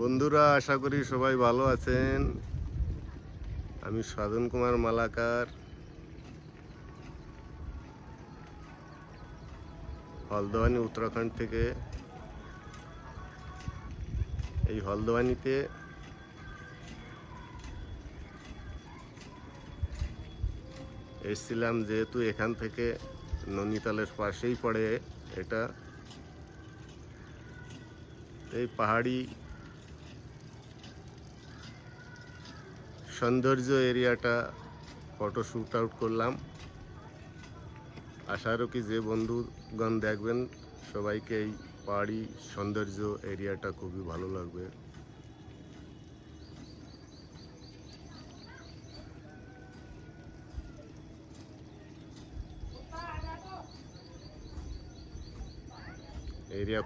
বন্ধুরা, আশা করি সবাই ভালো আছেন। আমি সাধন কুমার মালাকার, হলদওয়ানি উত্তরাখণ্ড থেকে। এই হলদওয়ানিতে এসেছিলাম যেহেতু এখান থেকে নৈনিতালের পাশেই পড়ে এটা। এই পাহাড়ি সৌন্দর্য এরিয়াটা ফটো শ্যুট আউট করলাম। আশা রাখি যে বন্ধুগণ দেখবেন সবাইকে এই পাহাড়ি সৌন্দর্য এরিয়াটা খুবই ভালো লাগবে। এরিয়া